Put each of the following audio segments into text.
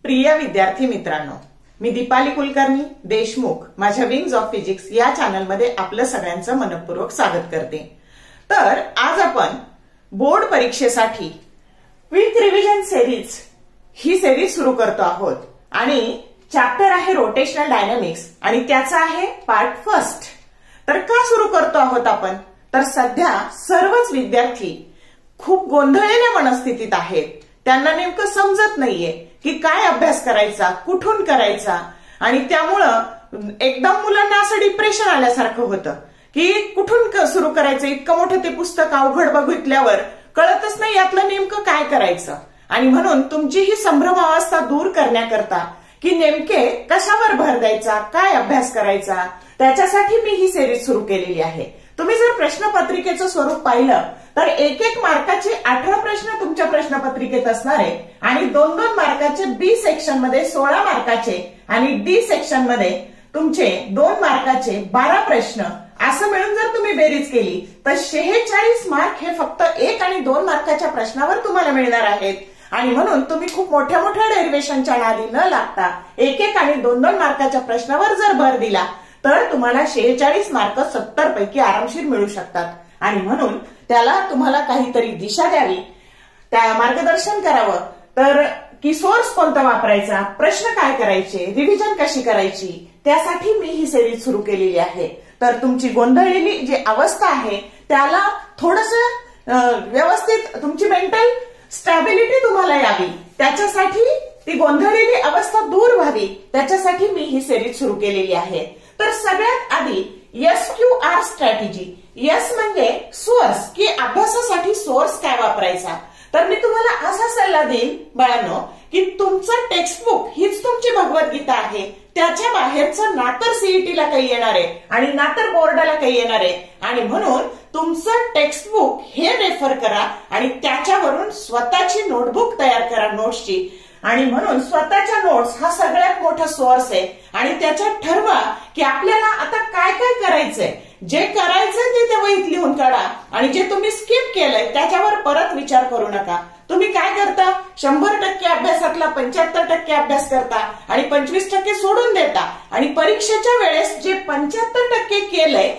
प्रिय विद्यार्थी मित्रांनो, मी दीपाली कुलकर्णी देशमुख माझ्या विंग्स ऑफ फिजिक्स या चॅनलमध्ये आपलं सगळ्यांचं मनपूर्वक स्वागत करते। तर आज आपण बोर्ड परीक्षेसाठी क्विक रिव्हिजन सिरीज ही सिरीज सुरू करतो आहोत आणि चॅप्टर आहे रोटेशनल डायनामिक्स आणि त्याचा आहे पार्ट फर्स्ट। तर का सुरू करतो आहोत आपण? तर सध्या सर्वच विद्यार्थी खूप गोंधळलेल्या मनस्थितीत आहेत। त्यांना नेमकं समजत नाहीये की काय अभ्यास करायचा, कुठून करायचा आणि त्यामुळं एकदम मुलांना असं डिप्रेशन आल्यासारखं होतं की कुठून सुरू करायचं। इतकं मोठं ते पुस्तक अवघड बघितल्यावर कळतच नाही यातलं नेमकं काय करायचं। आणि म्हणून तुमची ही संभ्रम अवस्था दूर करण्याकरता की नेमके कशावर भर द्यायचा, काय अभ्यास करायचा, त्याच्यासाठी मी ही सिरीज सुरू केलेली आहे। तुम्ही जर प्रश्नपत्रिकेचं स्वरूप पाहिलं तर एक मार्काचे 18 प्रश्न तुमच्या प्रश्नपत्रिकेत असणार आहे आणि 2 मार्काचे बी सेक्शन मध्ये 16 मार्काचे आणि डी सेक्शन मध्ये तुमचे 2 मार्काचे 12 प्रश्न असं मिळून जर तुम्ही बेरीज केली तर 46 मार्क हे फक्त 1 आणि 2 मार्काच्या प्रश्नावर तुम्हाला मिळणार आहेत। आणि म्हणून तुम्ही खूप मोठ्या मोठ्या डेरिव्हेशनच्या नादी न लागता 1 आणि 2 मार्काच्या प्रश्नावर जर भर दिला तर तुम्हाला 46 मार्क 70 पैकी आरामशीर मिळू शकतात। आणि म्हणून त्याला तुम्हाला काहीतरी दिशा द्यावी, त्या मार्गदर्शन करावं तर की सोर्स कोणता वापरायचा, प्रश्न काय करायचे, रिव्हिजन कशी करायची, त्यासाठी मी ही सिरीज सुरू केलेली आहे। तर तुमची गोंधळलेली जी अवस्था आहे त्याला थोडंसं व्यवस्थित तुमची मेंटल स्टॅबिलिटी तुम्हाला यावी, त्याच्यासाठी ती गोंधळलेली अवस्था दूर व्हावी, त्याच्यासाठी मी ही सिरीज सुरू केलेली आहे। तर सगळ्यात आधी SQR स्ट्रॅटेजी, एस म्हणजे सोर्स की अभ्यासासाठी सोर्स काय वापरायचा। तर मी तुम्हाला असा सल्ला देईन बाळांनो की तुमचं टेक्स्टबुक हीच तुमची भगवद्गीता आहे, त्याच्या बाहेरचं ना तर सीईटीला काही येणार आहे आणि ना तर बोर्डाला काही येणार आहे। आणि म्हणून तुमचं टेक्स्टबुक हे रेफर करा आणि त्याच्यावरून स्वतःची नोटबुक तयार करा नोट्सची। आणि म्हणून स्वतःच्या नोट्स हा सगळ्यात मोठा सोर्स आहे आणि त्याच्यात ठरवा की आपल्याला आता काय काय करायचंय। जे करायचंय ते वहीत लिहून काढा आणि जे तुम्ही स्किप केलंय त्याच्यावर परत विचार करू नका। तुम्ही काय करता, 100% अभ्यासातला 75% अभ्यास करता आणि 25% सोडून देता आणि परीक्षेच्या वेळेस जे 75% केलंय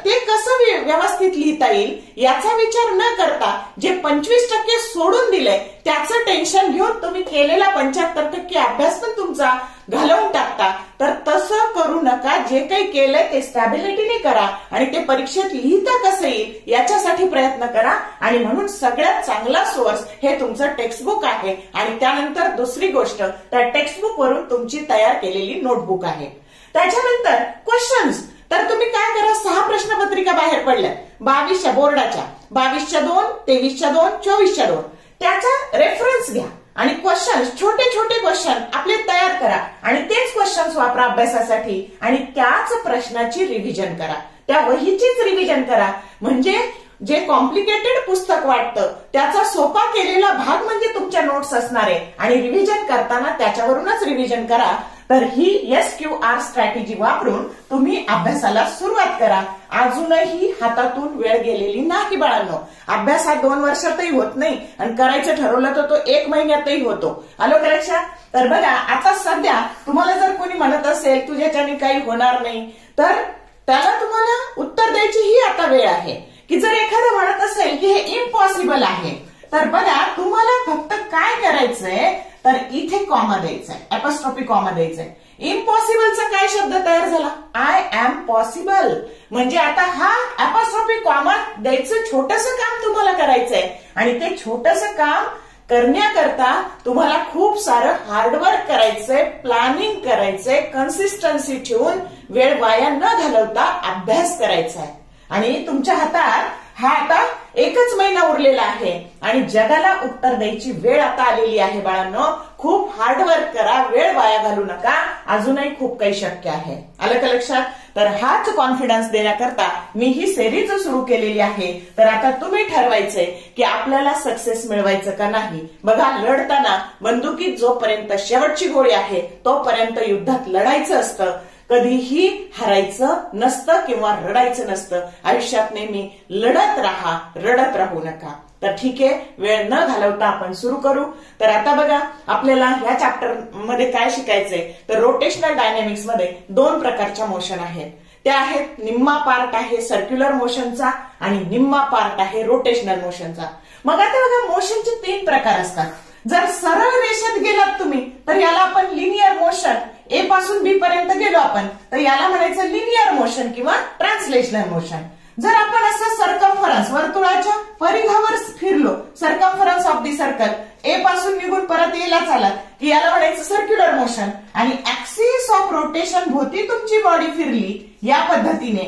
ते कसं व्यवस्थित लिहिता येईल याचा विचार न करता जे 25% सोडून दिलंय त्याचं टेन्शन घेऊन तुम्ही केलेला 75% अभ्यास पण तुमचा घालवून टाकता। तर तसं करू नका, जे काही केलंय ते स्टॅबिलिटीने करा आणि ते परीक्षेत लिहिता कसं येईल याच्यासाठी प्रयत्न करा। आणि म्हणून सगळ्यात चांगला सोर्स हे तुमचं टेक्स्टबुक आहे आणि त्यानंतर दुसरी गोष्ट त्या टेक्स्टबुक वरून तुमची तयार केलेली नोटबुक आहे। त्याच्यानंतर क्वेश्चन्स, तर तुम्ही काय करा, 6 प्रश्नपत्रिका बाहेर पडल्या 22च्या बोर्डाच्या, 22च्या 2, 23च्या 2, 24च्या 2, त्याचा रेफरन्स घ्या आणि क्वेश्चन्स छोटे छोटे क्वेश्चन आपले तयार करा आणि तेच क्वेश्चन्स वापरा अभ्यासासाठी आणि त्याच प्रश्नाची रिव्हिजन करा, त्या वहीचीच रिव्हिजन करा। म्हणजे जे कॉम्प्लिकेटेड पुस्तक वाटतं त्याचा सोपा केलेला भाग म्हणजे तुमच्या नोट्स असणार आहे आणि रिव्हिजन करताना त्याच्यावरूनच रिव्हिजन करा। तर ही SQR स्ट्रॅटेजी वापरून तुम्ही अभ्यासाला सुरुवात करा। अजूनही हातातून वेळ गेलेली नाही बाळांनो, अभ्यास हा 2 वर्षातही होत नाही आणि करायचं ठरवलं तर तो 1 महिन्यातही होतो। आलो का लक्षात? तर बघा, आता सध्या तुम्हाला जर कोणी म्हणत असेल तुझ्याच्याने काही होणार नाही तर त्याला तुम्हाला उत्तर द्यायची ही आता वेळ आहे की जर एखादं म्हणत असेल की हे इम्पॉसिबल आहे तर बघा तुम्हाला फक्त काय करायचंय तर इथे कॉमा द्यायचाय, अपॉस्ट्रोफी कॉमा द्यायचाय। इम्पॉसिबलचा काय शब्द तयार झाला, आय एम पॉसिबल। म्हणजे आता हा अपॉस्ट्रोफी कॉमा द्यायचं छोटंसं काम तुम्हाला करायचंय आणि ते छोटंसं काम करण्याकरता तुम्हाला खूप सारं हार्डवर्क करायचंय, प्लॅनिंग करायचंय, कन्सिस्टन्सी ठेवून वेळ वाया न घालवता अभ्यास करायचा आहे। आणि तुमच्या हातात हा आता 1च महिना उरलेला आहे आणि जगाला उत्तर द्यायची वेळ आता आलेली आहे बाळांनो। खूप हार्डवर्क करा, वेळ वाया घालू नका, अजूनही खूप काही शक्य आहे। आलं का लक्षात? तर हाच कॉन्फिडन्स देण्याकरता मी ही सिरीज सुरू केलेली आहे। तर आता तुम्ही ठरवायचंय की आपल्याला सक्सेस मिळवायचं का नाही। बघा, लढताना बंदुकीत जोपर्यंत शेवटची गोळी आहे तोपर्यंत युद्धात लढायचं असतं। कधीही हारायचं नसतं किंवा रडायचं नसतं. आयुष्यात नेहमी लढत राहा, रडत राहू नका. तर ठीक आहे, वेळ न घालवता आपण सुरू करू. तर आता बघा, आपल्याला ह्या चॅप्टर मध्ये काय शिकायचंय, तर रोटेशनल डायनॅमिक्स मध्ये 2 प्रकारच्या मोशन आहेत. त्या आहेत, निम्मा पार्ट आहे सर्क्युलर मोशनचा आणि निम्मा पार्ट आहे रोटेशनल मोशनचा. मग आता बघा, मोशनचे 3 प्रकार असतात. जर सरळ रेषेत गेलात तुम्ही तर याला आपण लिनियर मोशन, ए पासून बी पर्यंत गेलो आपण तर याला म्हणायचं लिनियर मोशन किंवा ट्रान्सलेशनल मोशन. जर आपण असं सर्कम्फरन्स, वर्तुळाच्या परिघावर फिरलो, सर्कम्फरन्स ऑफ दी सर्कल, ए पासून निघून परत एला चालत की याला म्हणायचं सर्क्युलर मोशन. आणि ऍक्सिस ऑफ रोटेशन भोवती तुमची बॉडी फिरली, या पद्धतीने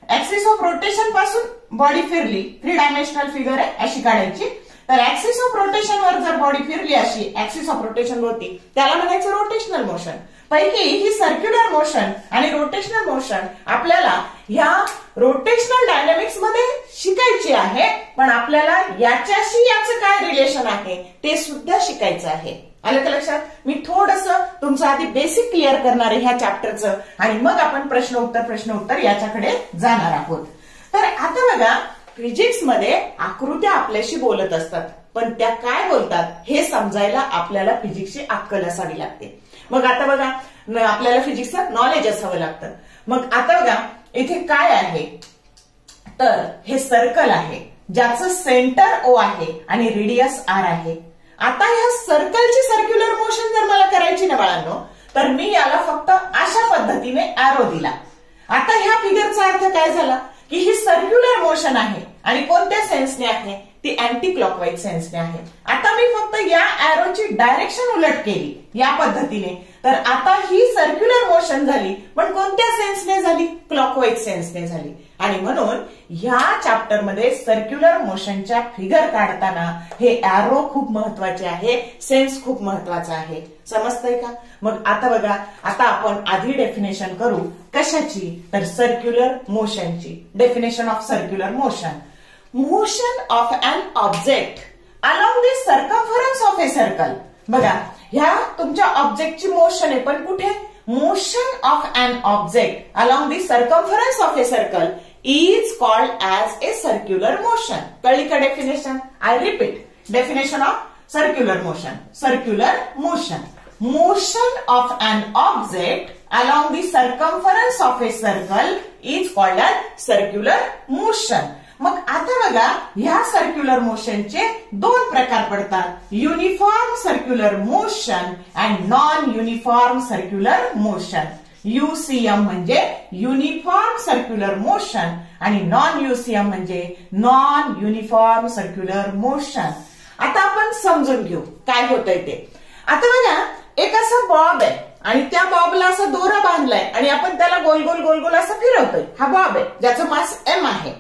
ऍक्सिस ऑफ रोटेशन पासून बॉडी फिरली, 3 डायमेन्शनल फिगर आहे, अशी काढायची. तर ऍक्सिस ऑफ रोटेशन वर जर बॉडी फिरली अशी ऍक्सिस ऑफ रोटेशन होती, त्याला म्हणायचं रोटेशनल मोशन. पैकी ही सर्क्युलर मोशन आणि रोटेशनल मोशन आपल्याला या रोटेशनल डायनॅमिक्स मध्ये शिकायची आहे. पण आपल्याला याच्याशी याचं काय रिलेशन आहे ते सुद्धा शिकायचं आहे. आलं का लक्षात? मी थोडंसं तुमचं आधी बेसिक क्लिअर करणार आहे ह्या चॅप्टरचं, आणि मग आपण प्रश्न उत्तर याच्याकडे जाणार आहोत. तर आता बघा, फिजिक्स मध्ये आकृत्या आपल्याशी बोलत असतात, पण त्या काय बोलतात हे समजायला आपल्याला फिजिक्सची अक्कल असावी लागते. मग आता बघा, आपल्याला फिजिक्सचं नॉलेज असावं लागतं. मग आता बघा, इथे काय आहे, तर हे सर्कल आहे ज्याचं सेंटर O आहे आणि रेडियस R आहे. आता ह्या सर्कलची सर्क्युलर मोशन जर मला करायची ना बाळांनो, तर मी याला फक्त अशा पद्धतीने एरो दिला. आता ह्या फिगरचा अर्थ काय झाला की ही सर्क्युलर मोशन आहे आणि कोणत्या सेन्सने आहे, ती अँटी क्लॉकवाईज सेन्सने आहे. आता मी फक्त या एरोची डायरेक्शन उलट केली या पद्धतीने, तर आता ही सर्क्युलर मोशन झाली, पण कोणत्या सेन्सने झाली, क्लॉकवाईज सेन्सने झाली. आणि म्हणून ह्या चॅप्टर मध्ये सर्क्युलर मोशनच्या फिगर काढताना हे एरो खूप महत्वाचे आहे, सेन्स खूप महत्वाचा आहे. समजतंय का? मग आता बघा, आता आपण आधी डेफिनेशन करू कशाची, तर सर्क्युलर मोशनची. Definition of circular motion: motion of an object along the circumference of a circle. बघा, ह्या तुमच्या ऑब्जेक्टची मोशन आहे, पण कुठे, motion of an object along the circumference of a circle is called as a circular motion. कळली का definition? I repeat, definition of circular motion. Circular motion, motion of an object along the circumference of a circle is called as circular motion. मग आता बघा, ह्या circular मोशनचे 2 प्रकार पडतात: uniform circular motion and non uniform circular motion. UCM म्हणजे uniform circular motion आणि non UCM म्हणजे non uniform circular motion. आता आपण समजून घेऊ काय होतंय ते. आता बघा, एक असा बॉब आहे आणि त्या बॉबला असा दोरा बांधलाय आणि आपण त्याला गोल गोल गोल गोल असं फिरवतोय. हा बॉब आहे ज्याचं मास M आहे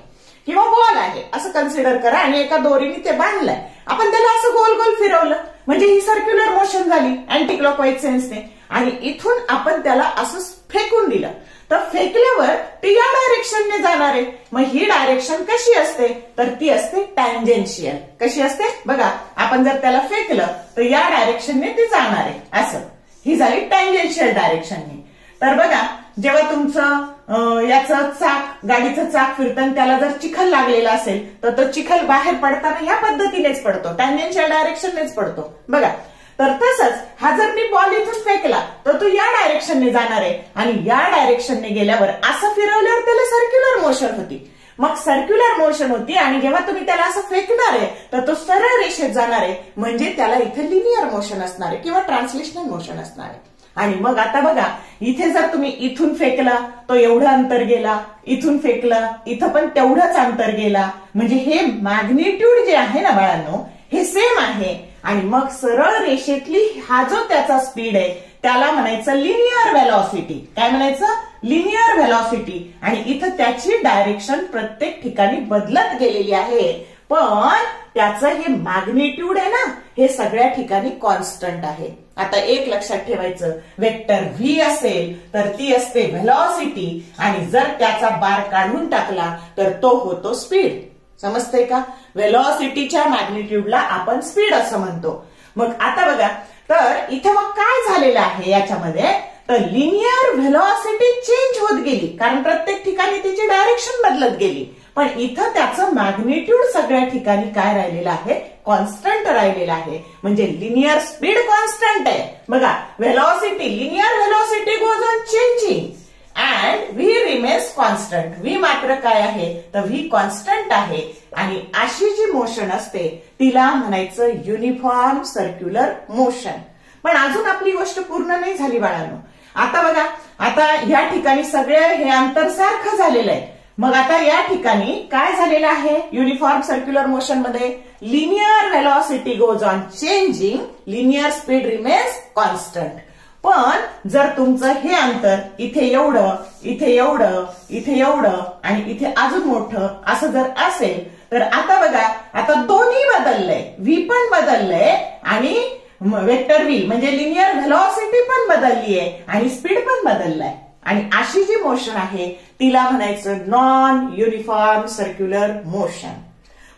किंवा बॉल आहे असं कन्सिडर करा, आणि एका दोरीने ते बांधलंय. आपण त्याला असं गोल गोल फिरवलं म्हणजे ही सर्क्युलर मोशन झाली अँटी क्लॉकवाईज सेन्सने. आणि इथून आपण त्याला असं फेकून दिलं, तर फेकल्यावर ती या डायरेक्शनने जाणार आहे. मग ही डायरेक्शन कशी असते, तर ती असते टँजेन्शियल. कशी असते बघा, आपण जर त्याला फेकलं तर या डायरेक्शनने ती जाणार आहे, असं. ही झाली टँजेन्शियल डायरेक्शनने. तर बघा, जेव्हा तुमचं याचं चाक, गाडीचं चाक फिरतं आणि त्याला जर चिखल लागलेला असेल तर तो चिखल बाहेर पडताना या पद्धतीनेच पडतो, टँजेन्शियल डायरेक्शननेच पडतो बघा. तर तसंच हा जर मी बॉल इथून फेकला तर तो या डायरेक्शनने जाणार आहे, आणि या डायरेक्शनने गेल्यावर असं फिरवल्यावर त्याला सर्क्युलर मोशन होती. मग सर्क्युलर मोशन होती आणि जेव्हा तुम्ही त्याला असं फेकणार आहे तर तो सरळ रेषेत जाणार आहे, म्हणजे त्याला इथे लिनियर मोशन असणार आहे किंवा ट्रान्सलेशनल मोशन असणार आहे. आणि मग आता बघा, इथे जर तुम्ही इथून फेकला तो एवढं अंतर गेला, इथून फेकला इथं पण तेवढंच अंतर गेला, म्हणजे हे मॅग्निट्यूड जे आहे ना बाळांनो, हे सेम आहे. आणि मग सरळ रेषेतली हा जो त्याचा स्पीड आहे त्याला म्हणायचं लिनियर व्हेलॉसिटी. काय म्हणायचं? Linear velocity. आणि इथं त्याची डायरेक्शन प्रत्येक ठिकाणी बदलत गेलेली आहे, पण त्याचं हे मॅग्निट्यूड आहे ना, हे सगळ्या ठिकाणी कॉन्स्टंट आहे. आता एक लक्षात ठेवायचं, वेक्टर V असेल तर ती असते व्हेलॉसिटी, आणि जर त्याचा बार काढून टाकला तर तो होतो स्पीड. समजतंय का? व्हेलॉसिटीच्या मॅग्निट्यूडला आपण स्पीड असं म्हणतो. मग आता बघा, तर इथे मग काय झालेलं आहे याच्यामध्ये, तर लिनियर व्हेलॉसिटी चेंज होत गेली, कारण प्रत्येक ठिकाणी तिची डायरेक्शन बदलत गेली. पण इथं त्याचं मॅग्निट्यूड सगळ्या ठिकाणी काय राहिलेलं आहे, कॉन्स्टंट राहिलेलं आहे. म्हणजे लिनियर स्पीड कॉन्स्टंट आहे. बघा, velocity, linear velocity goes on changing and V remains constant. V मात्र काय आहे, तर व्ही कॉन्स्टंट आहे. आणि अशी जी मोशन असते तिला म्हणायचं युनिफॉर्म सर्क्युलर मोशन. पण अजून आपली गोष्ट पूर्ण नाही झाली बाळांनो. आता बघा, आता या ठिकाणी सगळे हे अंतर सारखं झालेलं आहे. मग आता या ठिकाणी काय झालेलं आहे, युनिफॉर्म सर्क्युलर मोशन मध्ये linear velocity goes on changing, linear speed remains constant. पण जर तुमचं हे अंतर इथे एवढं, इथे एवढं, इथे एवढं आणि इथे अजून मोठं असं जर असेल, तर आता बघा, आता दोन्ही बदललंय. व्ही पण बदललंय आणि वेक्टर व्ही म्हणजे लिनियर व्हेलॉसिटी पण बदलली आहे आणि स्पीड पण बदललाय. आणि अशी जी मोशन आहे तिला म्हणायचं नॉन युनिफॉर्म सर्क्युलर मोशन.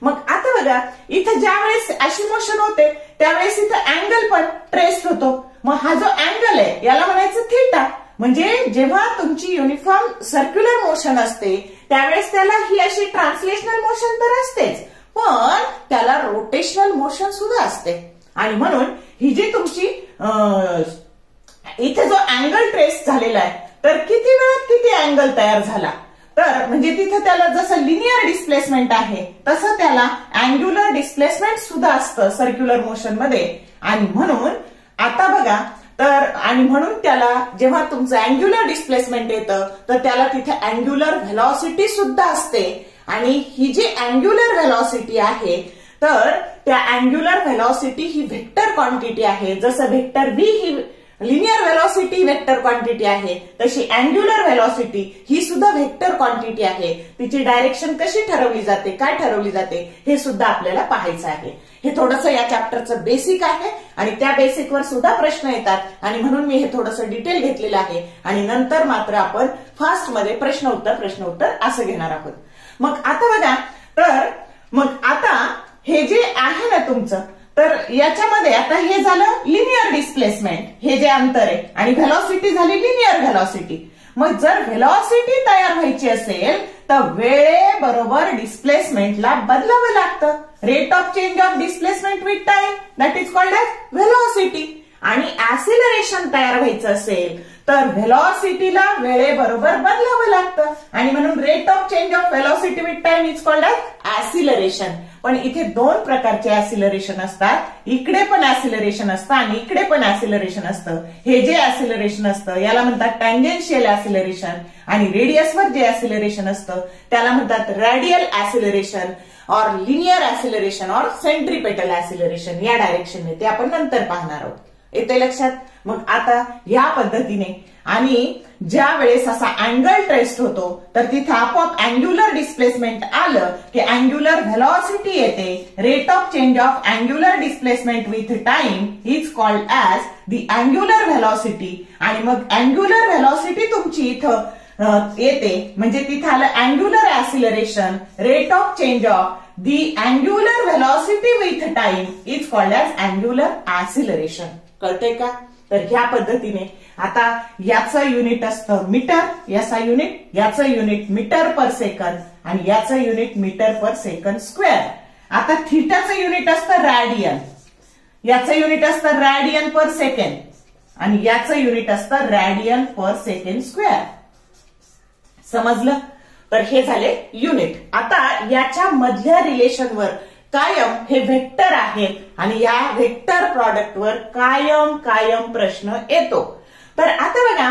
मग आता बघा, इथं ज्या वेळेस अशी मोशन होते त्यावेळेस इथं अँगल पण ट्रेस होतो. मग हा जो अँगल आहे याला म्हणायचं थीटा. म्हणजे जेव्हा तुमची युनिफॉर्म सर्क्युलर मोशन असते त्यावेळेस त्याला ही अशी ट्रान्सलेशनल मोशन तर असतेच, पण त्याला रोटेशनल मोशन सुद्धा असते. आणि म्हणून ही जी तुमची इथे जो अँगल ट्रेस झालेला आहे, तर किती वेळात किती अँगल तयार झाला, तर म्हणजे तिथे त्याला जसं लिनियर डिस्प्लेसमेंट आहे तसं त्याला अँग्युलर डिस्प्लेसमेंट सुद्धा असतं सर्क्युलर मोशन मध्ये. आणि म्हणून आता बघा, तर आणि म्हणून त्याला जेव्हा तुमचं अँग्युलर डिस्प्लेसमेंट येतं तर त्याला तिथे अँग्युलर व्हेलॉसिटी सुद्धा असते. आणि ही जी अँग्युलर व्हेलॉसिटी आहे तर त्या अँग्युलर व्हेलॉसिटी ही व्हेक्टर क्वांटिटी आहे. जसं व्हेक्टर व्ही ही लिनियर व्हेलॉसिटी व्हेक्टर क्वांटिटी आहे, तशी अँग्युलर व्हेलॉसिटी ही सुद्धा व्हेक्टर क्वांटिटी आहे. तिची डायरेक्शन कशी ठरवली जाते, काय ठरवली जाते, हे सुद्धा आपल्याला पाहायचं आहे. हे थोडंसं या चॅप्टरचं बेसिक आहे आणि त्या बेसिकवर सुद्धा प्रश्न येतात आणि म्हणून मी हे थोडंसं डिटेल घेतलेलं आहे. आणि नंतर मात्र आपण फास्ट मध्ये प्रश्न उत्तर असं घेणार आहोत. मग आता बघा, तर मग आता हे जे आहे ना तुमचं, तर याच्यामध्ये आता हे झालं लिनियर डिस्प्लेसमेंट, हे जे अंतर आहे, आणि व्हेलॉसिटी झाली लिनियर व्हेलॉसिटी. मग जर व्हेलॉसिटी तयार व्हायची असेल तर वेळेबरोबर डिस्प्लेसमेंटला बदलावं लागतं. Rate of change of displacement with time, that is called as velocity. आणि ऍसिलरेशन तयार व्हायचं असेल तर व्हेलॉसिटीला वेळेबरोबर बदलावं लागतं आणि म्हणून rate of change of velocity with time is called as acceleration. पण इथे दोन प्रकारचे ऍसिलरेशन असतात. इकडे पण ऍसिलरेशन असतं आणि इकडे पण ऍसिलरेशन असतं. हे जे ऍसिलरेशन असतं याला म्हणतात टँजेन्शियल ऍसिलरेशन आणि रेडियसवर जे ऍसिलरेशन असतं त्याला म्हणतात रॅडियल ऍसिलरेशन और लिनियर ऍसिलरेशन और सेंट्रिपेटल ऍसिलरेशन. या डायरेक्शनने ते आपण नंतर पाहणार आहोत. येते लक्षात. मग आता या पद्धतीने आणि ज्या वेळेस असा अँगल ट्रेस होतो तर तिथे आपोआप अँग्युलर डिस्प्लेसमेंट आलं की अँग्युलर व्हेलॉसिटी येते. Rate of change of angular displacement with time is called as the angular velocity. आणि मग अँग्युलर व्हेलॉसिटी तुमची इथं येते म्हणजे तिथं आलं angular ऍसिलरेशन. Rate of change of the angular velocity with time is called as angular ऍसिलरेशन. कळतंय का? तर ह्या पद्धतीने आता याचं युनिट असतं मीटर, याचं युनिट मीटर पर सेकंद आणि याचं unit metre per second square. आता थीटाचं युनिट असतं रॅडियन, याचं युनिट असतं रॅडियन पर सेकंड आणि याचं युनिट असतं रॅडियन पर सेकंड स्क्वेअर. समजलं? तर हे झाले युनिट. आता याच्या मधल्या रिलेशनवर कायम हे व्हेक्टर आहेत आणि या व्हेक्टर प्रॉडक्टवर कायम प्रश्न येतो. तर आता बघा,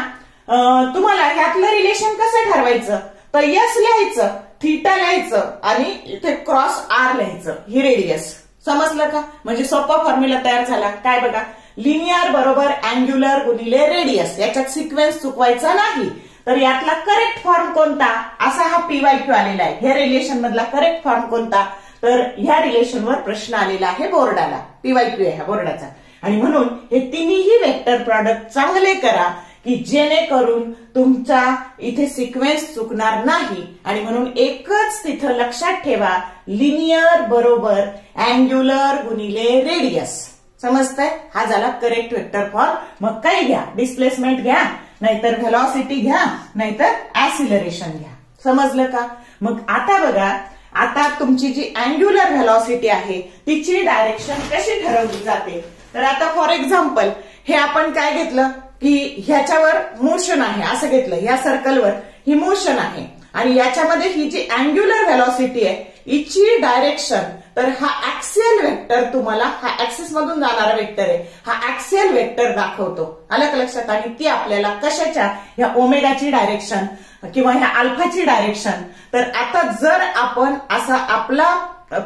तुम्हाला ह्यातलं रिलेशन कसं ठरवायचं, तर यस लिहायचं, थीटा लिहायचं आणि इथे क्रॉस आर लिहायचं, ही रेडियस. समजलं का? म्हणजे सोपा फॉर्म्युला तयार झाला. काय बघा, लिनियर बरोबर अँग्युलर गुणिले रेडियस, याच्यात सिक्वेन्स चुकवायचा नाही. तर यातला करेक्ट फॉर्म कोणता, असा हा PYQ आलेला आहे. हे रिलेशन मधला करेक्ट फॉर्म कोणता, तर ह्या रिलेशनवर प्रश्न आलेला आहे बोर्डाला. PYQ आहे हा बोर्डाचा. आणि म्हणून हे तिन्ही वेक्टर प्रॉडक्ट चांगले करा की जेणेकरून तुमचा इथे सिक्वेन्स चुकणार नाही. आणि म्हणून एकच तिथं लक्षात ठेवा, लिनियर बरोबर अँग्युलर गुणिले रेडियस. समजतंय? हा झाला करेक्ट वेक्टर फॉर्म. मग काय घ्या, डिस्प्लेसमेंट घ्या नाहीतर व्हेलॉसिटी घ्या, नाहीतर ऍसिलरेशन घ्या. समजलं का? मग आता बघा, आता तुमची जी अँग्युलर व्हेलॉसिटी आहे तिची डायरेक्शन कशी ठरवली जाते. तर आता फॉर एक्झाम्पल हे आपण काय घेतलं की ह्याच्यावर मोशन आहे असं घेतलं, ह्या सर्कलवर ही मोशन आहे आणि याच्यामध्ये ही जी अँग्युलर व्हेलॉसिटी आहे हिची डायरेक्शन, तर हा ऍक्सियल वेक्टर तुम्हाला, हा ऍक्सिस मधून जाणारा वेक्टर आहे, हा ऍक्सियल वेक्टर दाखवतो. आलं का लक्षात? आणि ती आपल्याला कशाच्या, ह्या ओमेगाची डायरेक्शन किंवा ह्या अल्फाची डायरेक्शन. तर आता जर आपण असा आपला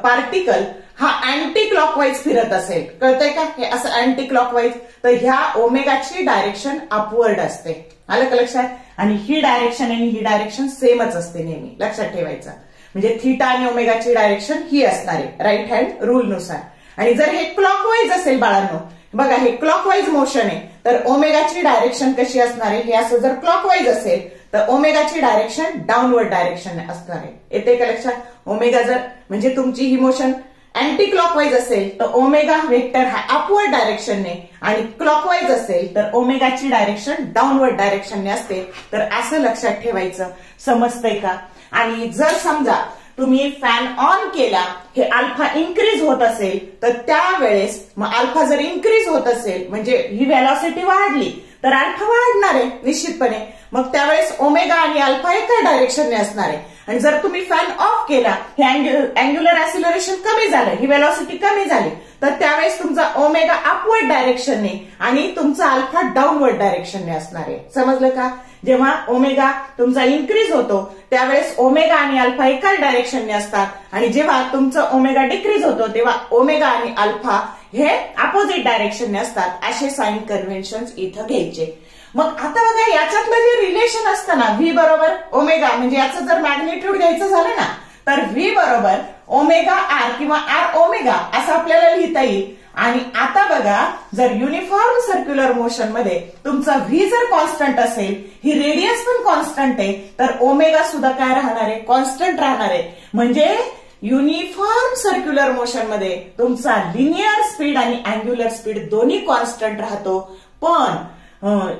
पार्टिकल हा अँटी क्लॉकवाईज फिरत असेल, कळतंय का, हे असं अँटी क्लॉकवाईज, तर ह्या ओमेगाची डायरेक्शन अपवर्ड असते. आलं का लक्षात? आणि ही डायरेक्शन आणि ही डायरेक्शन सेमच असते नेहमी, लक्षात ठेवायचं. म्हणजे थीटा आणि ओमेगाची डायरेक्शन ही असणार आहे राईट हँड रूल नुसार. आणि जर हे क्लॉकवाईज असेल बाळांनो, बघा हे क्लॉकवाईज मोशन आहे, तर ओमेगाची डायरेक्शन कशी असणार आहे, हे असं जर क्लॉकवाईज असेल तर ओमेगाची डायरेक्शन डाऊनवर्ड डायरेक्शन असणार आहे. येते का लक्षात? ओमेगा जर म्हणजे तुमची ही मोशन अँटी क्लॉकवाईज असेल तर ओमेगा वेक्टर हा अपवर्ड डायरेक्शनने, आणि क्लॉकवाईज असेल तर ओमेगाची डायरेक्शन डाऊनवर्ड डायरेक्शनने असते. तर असं लक्षात ठेवायचं. समजतंय का? आणि जर समजा तुम्ही फॅन ऑन केला, हे अल्फा इन्क्रीज होत असेल तर त्यावेळेस मग अल्फा जर इन्क्रीज होत असेल म्हणजे ही व्हेलॉसिटी वाढली तर अल्फा वाढणार आहे निश्चितपणे. मग त्यावेळेस ओमेगा आणि अल्फा एका डायरेक्शनने असणार आहे. आणि जर तुम्ही फॅन ऑफ केला, हे अँग्युलर ऍसिलरेशन कमी झालं, ही व्हेलॉसिटी कमी झाली, तर त्यावेळेस तुमचा ओमेगा अपवर्ड डायरेक्शनने आणि तुमचा अल्फा डाऊनवर्ड डायरेक्शनने असणार आहे. समजलं का? जेव्हा ओमेगा तुमचा इन्क्रीज होतो त्यावेळेस ओमेगा आणि अल्फा एकाच डायरेक्शनने असतात, आणि जेव्हा तुमचं ओमेगा डिक्रीज होतो तेव्हा ओमेगा आणि अल्फा हे अपोजिट डायरेक्शनने असतात. असे साइन कन्व्हेन्शन इथं घ्यायचे. मग आता बघा याच्यातलं जे रिलेशन असतं ना, व्ही बरोबर ओमेगा, म्हणजे याचं जर मॅग्निट्यूड घ्यायचं झालं ना तर व्ही बरोबर ओमेगा आर किंवा आर ओमेगा असं आपल्याला लिहिता येईल. आणि आता बघा, जर युनिफॉर्म सर्क्युलर मोशन मध्ये तुमचा व्ही जर कॉन्स्टंट असेल, ही रेडियस पण कॉन्स्टंट आहे, तर ओमेगा सुद्धा काय राहणार आहे, कॉन्स्टंट राहणार आहे. म्हणजे युनिफॉर्म सर्क्युलर मोशन मध्ये तुमचा लिनियर स्पीड आणि अँग्युलर स्पीड दोन्ही कॉन्स्टंट राहतो. पण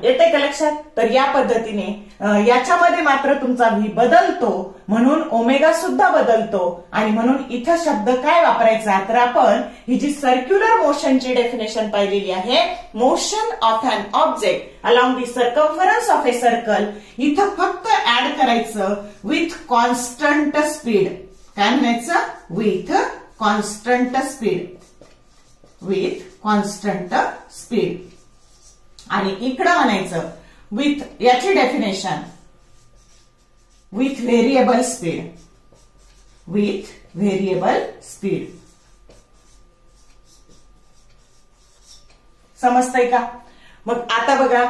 येते का लक्षात? तर या पद्धतीने याच्यामध्ये मात्र तुमचा व्ही बदलतो, म्हणून ओमेगा सुद्धा बदलतो. आणि म्हणून इथं शब्द काय वापरायचा, तर आपण ही जी सर्क्युलर मोशनची डेफिनेशन पाहिलेली आहे, motion of an object along the circumference of a circle, इथं फक्त ऍड करायचं विथ कॉन्स्टंट स्पीड. काय म्हणायचं? With constant speed, with constant speed. आणि इकडं म्हणायचं विथ, याची definition with variable speed, with variable speed. समजतंय का? मग आता बघा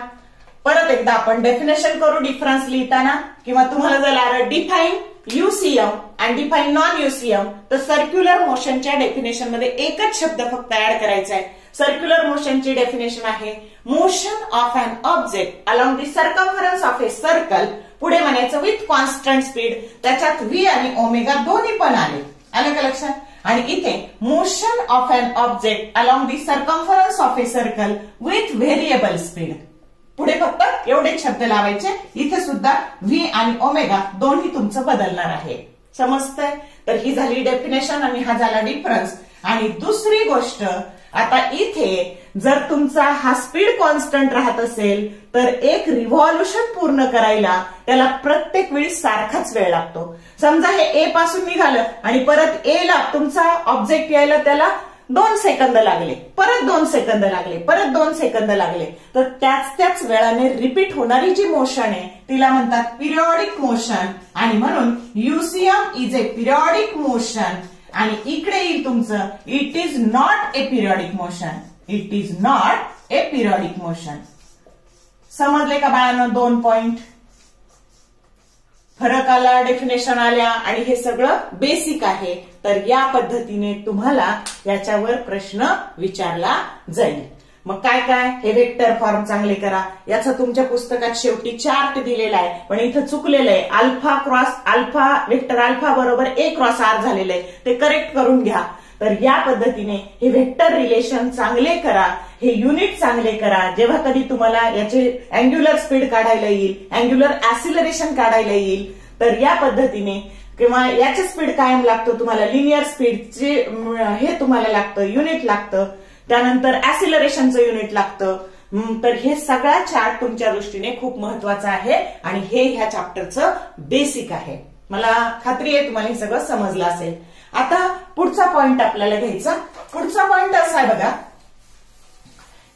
परत एकदा आपण डेफिनेशन करू डिफरन्स लिहिताना, किंवा तुम्हाला जर आलं डिफाईन यूसीएम आणि डिफाईन नॉन यूसीएम, तर सर्क्युलर मोशनच्या डेफिनेशन मध्ये एकच शब्द फक्त ऍड करायचा आहे. सर्क्युलर मोशनची डेफिनेशन आहे motion of an object along the circumference of a circle, पुढे म्हणायचं विथ कॉन्स्टंट स्पीड, त्याच्यात व्ही आणि ओमेगा दोन्ही पण आले. आलं का लक्षात? आणि इथे motion of an object along the circumference of a circle with variable speed, पुढे फक्त एवढेच शब्द लावायचे. इथे सुद्धा व्ही आणि ओमेगा दोन्ही तुमचं बदलणार आहे. समजतंय? तर ही झाली डेफिनेशन आणि हा झाला डिफरन्स. आणि दुसरी गोष्ट, आता इथे जर तुमचा हा स्पीड कॉन्स्टंट राहत असेल तर एक रिव्हॉल्युशन पूर्ण करायला त्याला प्रत्येक वेळी सारखाच वेळ लागतो. समजा हे ए पासून निघालं आणि परत ए ला तुमचा ऑब्जेक्ट यायला त्याला 2 सेकंद लागले, परत 2 सेकंद लागले, परत 2 सेकंद लागले, तर त्याच वेळाने रिपीट होणारी जी मोशन आहे तिला म्हणतात पिरियॉडिक मोशन. आणि म्हणून UCM is a periodic motion. आणि इकडे येईल तुमचं it is not a periodic motion, it is not a periodic motion. समजले का बाळांनो? 2 पॉइंट फरक आला, डेफिनेशन आल्या, आणि हे सगळं बेसिक आहे. तर या पद्धतीने तुम्हाला याच्यावर प्रश्न विचारला जाईल. मग काय काय, हे वेक्टर फॉर्म चांगले करा. याचा तुमच्या पुस्तकात शेवटी चार्ट दिलेला आहे, पण इथं चुकलेलं आहे. Alpha cross alpha, vector alpha बरोबर ए क्रॉस आर झालेलं आहे, ते करेक्ट करून घ्या. तर या पद्धतीने हे व्हेक्टर रिलेशन चांगले करा, हे युनिट चांगले करा. जेव्हा कधी तुम्हाला याचे अँग्युलर स्पीड काढायला येईल, अँग्युलर ऍसिलरेशन काढायला येईल, तर या पद्धतीने किंवा याचे स्पीड कायम लागतं तुम्हाला, लिनियर स्पीडचे हे तुम्हाला लागतं, युनिट लागतं, त्यानंतर ऍसिलरेशनचं युनिट लागतं. तर हे सगळा चार्ट तुमच्या दृष्टीने खूप महत्वाचा आहे आणि हे ह्या चॅप्टरचं बेसिक आहे. मला खात्री आहे तुम्हाला हे सगळं समजलं असेल. आता पुढचा पॉइंट आपल्याला घ्यायचा. पुढचा पॉइंट असा आहे बघा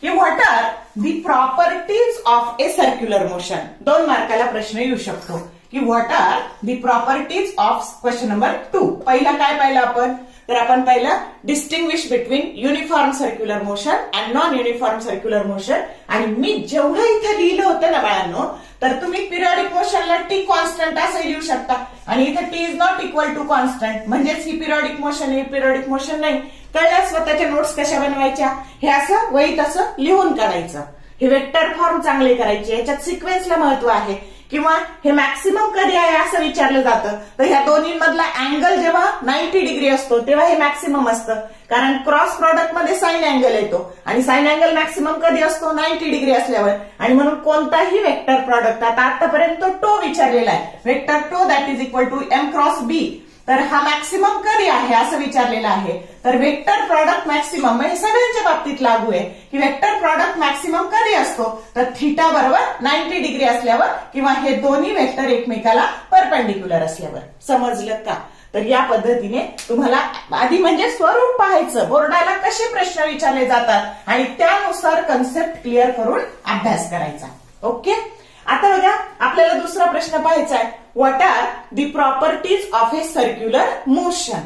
की what are the properties of A circular motion. 2 मार्काला प्रश्न येऊ शकतो की what are the properties of question number 2. पहिला काय पाहिलं आपण, तर आपण पहिलं distinguish between uniform circular motion and non uniform circular motion. आणि मी जेवढं इथे लिहिलं होतं ना बाळांनो, तर तुम्ही पिरियडिक मोशनला टी कॉन्स्टंट असं लिहू शकता आणि इथे T is not equal to constant, म्हणजेच ही पिरियडिक मोशन आहे, पिरियडिक मोशन नाही. कळल्या स्वतःच्या नोट्स कशा बनवायच्या, हे असं वहीत असं लिहून काढायचं. हे वेक्टर फॉर्म चांगले करायचे, याच्यात सिक्वेन्सला महत्व आहे. किंवा हे मॅक्सिमम कधी आहे असं विचारलं जातं, तर ह्या दोन्हीमधला अँगल जेव्हा 90 डिग्री असतो तेव्हा हे मॅक्सिमम असतं, कारण क्रॉस प्रॉडक्ट मध्ये साइन अँगल येतो आणि साइन अँगल मॅक्सिमम कधी असतो 90 डिग्री असल्यावर. आणि म्हणून कोणताही वेक्टर प्रॉडक्ट, आता आतापर्यंत टो विचारलेला आहे, vector tau that is equal to M cross B, तर हा मॅक्सिमम कधी आहे असं विचारलेलं आहे. तर वेक्टर प्रॉडक्ट मॅक्सिमम हे सगळ्यांच्या बाबतीत लागू आहे की वेक्टर प्रॉडक्ट मॅक्सिमम कधी असतो, तर थीटा बरोबर 90 डिग्री असल्यावर किंवा हे दोन्ही वेक्टर एकमेकाला परपेंडिक्युलर असल्यावर. समजलं का? तर या पद्धतीने तुम्हाला आधी म्हणजे स्वरूप पाहायचं, बोर्डाला कसे प्रश्न विचारले जातात आणि त्यानुसार कन्सेप्ट क्लिअर करून अभ्यास करायचा. ओके. आता बघा आपल्याला दुसरा प्रश्न पाहायचा आहे, what are the properties of A circular motion.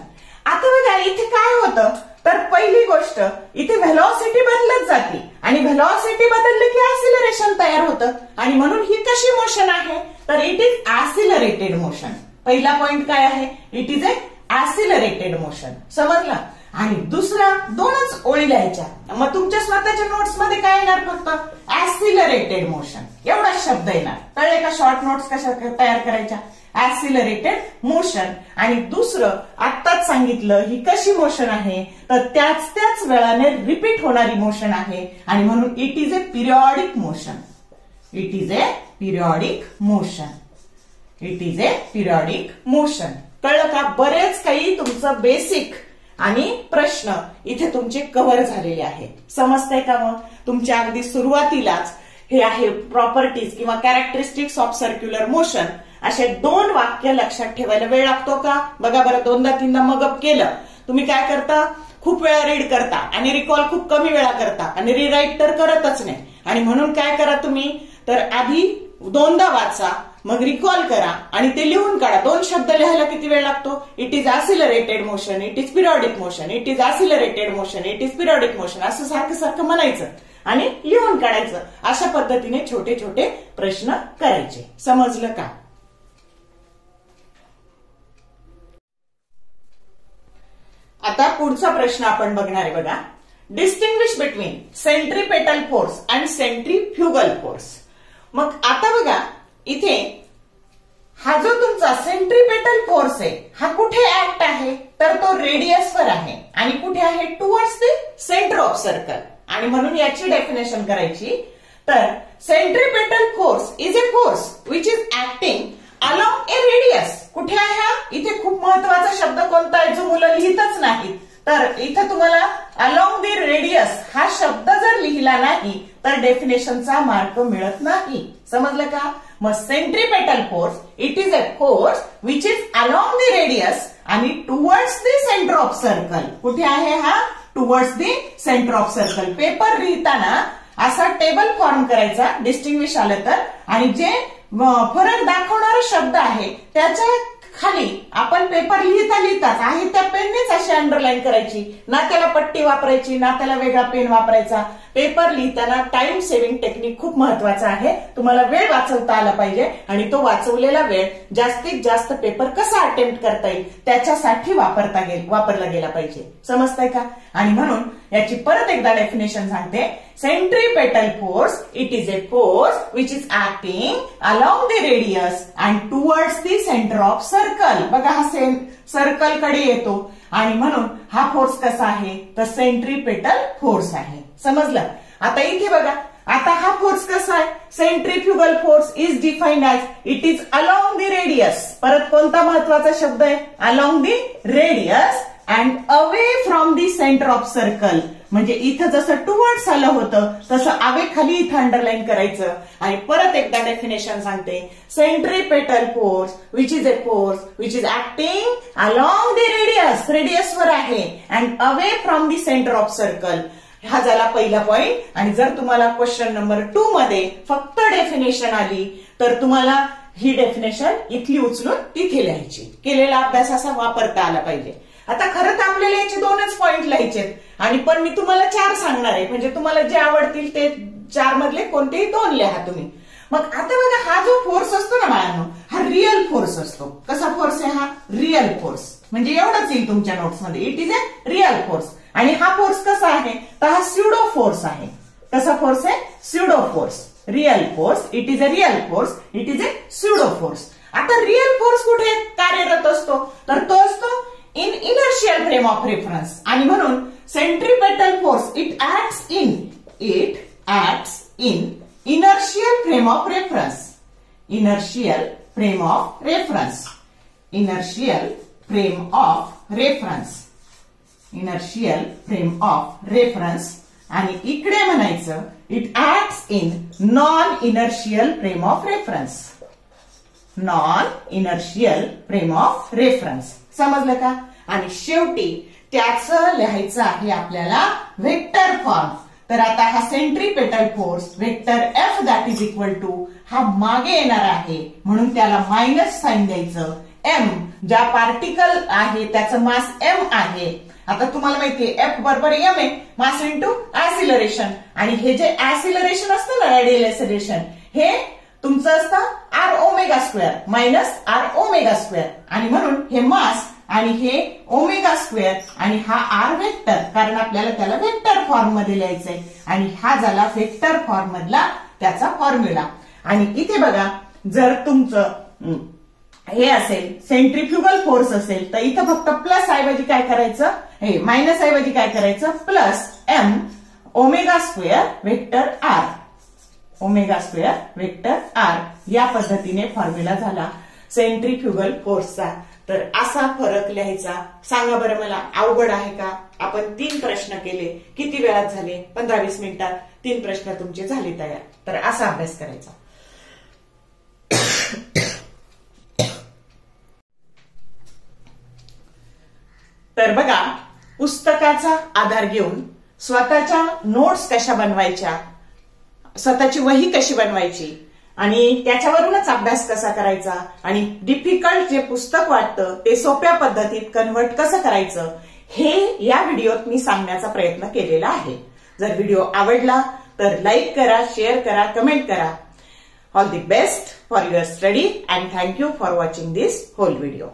आता बघा इथे काय होतं, तर पहिली गोष्ट इथे व्हेलॉसिटी बदलत जाते आणि व्हेलॉसिटी बदलली की ऍसिलरेशन तयार होतं आणि म्हणून ही कशी मोशन आहे, तर इट इज ऍसिलरेटेड मोशन. पहिला पॉइंट काय आहे, इट इज ए ऍसिलरेटेड मोशन. समजलं? आणि दुसरा 2च ओळी लिहायच्या. मग तुमच्या स्वतःच्या नोट्स मध्ये काय येणार, फक्त ऍसिलरेटेड मोशन एवढाच शब्द येणार. कळले का शॉर्ट नोट्स कशा तयार करायच्या, ऍसिलरेटेड मोशन. आणि दुसरं आत्ताच सांगितलं ही कशी मोशन आहे, तर त्याच वेळाने रिपीट होणारी मोशन आहे आणि म्हणून it is a periodic motion. It is a periodic motion. It is a periodic motion. कळलं का? बरेच काही तुमचं बेसिक आणि प्रश्न इथे तुमचे कव्हर झालेले आहेत. समजतंय का? मग तुमच्या अगदी सुरुवातीलाच हे आहे प्रॉपर्टीज किंवा कॅरेक्टरिस्टिक्स ऑफ सर्क्युलर मोशन. असे 2 वाक्य लक्षात ठेवायला वेळ लागतो का? बघा बरं, 2दा-3दा मगअप केलं, तुम्ही काय करता, खूप वेळा रीड करता आणि रिकॉल खूप कमी वेळा करता आणि रिराईट तर करतच नाही. आणि म्हणून काय करा तुम्ही, तर आधी 2दा वाचा, मग रिकॉल करा आणि ते लिहून काढा. 2 शब्द लिहायला किती वेळ लागतो, it is accelerated motion, it is periodic motion, it is accelerated motion, it is periodic motion, असं सारखं म्हणायचं आणि लिहून काढायचं. अशा पद्धतीने छोटे छोटे प्रश्न करायचे. समजलं का? आता पुढचा प्रश्न आपण बघणार आहे बघा, distinguish between centripetal force and centrifugal force. मग आता बघा इथे हा जो तुमचा सेंट्रीपेटल फोर्स आहे हा कुठे ऍक्ट आहे, तर तो रेडियसवर आहे आणि कुठे आहे, towards the centre of circle. आणि म्हणून याची डेफिनेशन करायची, तर centripetal force is a force which is acting along A radius. कुठे आहे हा, इथे खूप महत्वाचा शब्द कोणता आहे जो मुलं लिहितच नाही, तर इथं तुम्हाला अलॉंग द रेडियस हा शब्द जर लिहिला नाही तर डेफिनेशनचा मार्क मिळत नाही. समजलं का? मग centripetal force it is a force which is along the radius आणि towards the centre of circle. कुठे आहे हा, towards the centre of circle. Paper लिहिताना असा टेबल फॉर्म करायचा, डिस्टिंग्विश आलं तर, आणि जे फरक दाखवणारा शब्द आहे त्याच्या खाली आपण पेपर लिहिताच आहे त्या पेननेच अशी अंडरलाईन करायची, ना त्याला पट्टी वापरायची ना त्याला वेगळा पेन वापरायचा. पेपर लिहिताना टाइम सेव्हिंग टेक्निक खूप महत्वाचा आहे. तुम्हाला वेळ वाचवता आला पाहिजे आणि तो वाचवलेला वेळ जास्तीत जास्त पेपर कसा अटेम्प्ट करता येईल त्याच्यासाठी वापरला गेला पाहिजे. समजतंय का? आणि म्हणून याची परत एकदा डेफिनेशन सांगते centripetal force it is a force which is acting along the radius and towards the centre of circle. बघा हा सर्कल कडे येतो आणि म्हणून हा फोर्स कसा आहे तर सेंट्रीपेटल फोर्स आहे. समजलं. आता इथे बघा आता हा फोर्स कसा आहे centrifugal force is defined as it is along the radius. परत कोणता महत्वाचा शब्द आहे along the radius and away from the centre of circle. म्हणजे इथं जसं टुवर्ड्स आलं होतं तसं अवे खाली इथं अंडरलाईन करायचं. आणि परत एकदा डेफिनेशन सांगते centripetal force which is a force which is acting along the radius रेडियसवर आहे and away from the centre of circle. हा झाला पहिला पॉइंट. आणि जर तुम्हाला क्वेश्चन नंबर 2 मध्ये फक्त डेफिनेशन आली तर तुम्हाला ही डेफिनेशन इथली उचलून तिथे लिहायची. केलेला अभ्यास असा वापरता आला पाहिजे. आता खरं तर आपल्याला याचे 2च पॉइंट लिहायचे आणि पण मी तुम्हाला 4 सांगणार आहे. म्हणजे तुम्हाला जे आवडतील ते 4 मधले कोणतेही 2 लिहा तुम्ही. मग आता बघा हा जो फोर्स असतो ना बाळांनो हा रिअल फोर्स असतो. कसा फोर्स आहे हा रिअल फोर्स. म्हणजे एवढंच येईल तुमच्या नोट्समध्ये it is a real force. आणि हा फोर्स कसा आहे तर हा स्युडो फोर्स आहे. कसा फोर्स आहे pseudo force. Real force it is a real force it is a pseudo force. आता रिअल फोर्स कुठे कार्यरत असतो तर तो असतो in inertial frame of reference. आणि म्हणून centripetal force it acts in inertial frame of reference. Inertial frame of reference. Inertial frame of reference. Inertial frame of reference. आणि इकडे म्हणायचं it acts in non inertial frame of reference. Non inertial frame of reference. समजलं का. आणि शेवटी त्याचं लिहायचं आहे आपल्याला व्हेक्टर फॉर्म. तर आता हा centripetal force vector F that is equal to हा मागे येणार आहे म्हणून त्याला मायनस साइन द्यायचं. एम ज्या पार्टिकल आहे त्याचं मास एम आहे. आता तुम्हाला माहितीये एफ बरोबर एम आहे मास इंटू ऍसिलरेशन. आणि हे जे ऍसिलरेशन असतं ना रेडियल ऍसिलरेशन हे तुमचं असतं R omega square minus R omega square. आणि म्हणून हे मास आणि हे ओमेगा स्क्वेअर आणि हा आर व्हेक्टर कारण आपल्याला त्याला व्हेक्टर फॉर्म मध्ये लिहायचंय. आणि हा झाला व्हेक्टर फॉर्म मधला त्याचा फॉर्म्युला. आणि इथे बघा जर तुमचं हे असेल सेंट्रीफ्युगल फोर्स असेल तर इथं फक्त प्लस ऐवजी काय करायचं हे मायनस ऐवजी काय करायचं plus M omega square vector R. Omega square vector R या पद्धतीने फॉर्म्युला झाला सेंट्रीफ्युगल फोर्सचा. तर असा फरक लिहायचा. सांगा बरं मला अवघड आहे का. आपण 3 प्रश्न केले. किती वेळात झाले 15-20 मिनिटात 3 प्रश्न तुमचे झाले तयार. तर असा अभ्यास करायचा. तर बघा पुस्तकाचा आधार घेऊन स्वतःच्या नोट्स कशा बनवायच्या स्वतःची वही कशी बनवायची आणि त्याच्यावरूनच अभ्यास कसा करायचा आणि डिफिकल्ट जे पुस्तक वाटतं ते सोप्या पद्धतीत कन्व्हर्ट कसं करायचं हे या व्हिडिओत मी सांगण्याचा प्रयत्न केलेला आहे. जर व्हिडिओ आवडला तर लाईक करा, शेअर करा, कमेंट करा. All the best for your study and thank you for watching this whole video.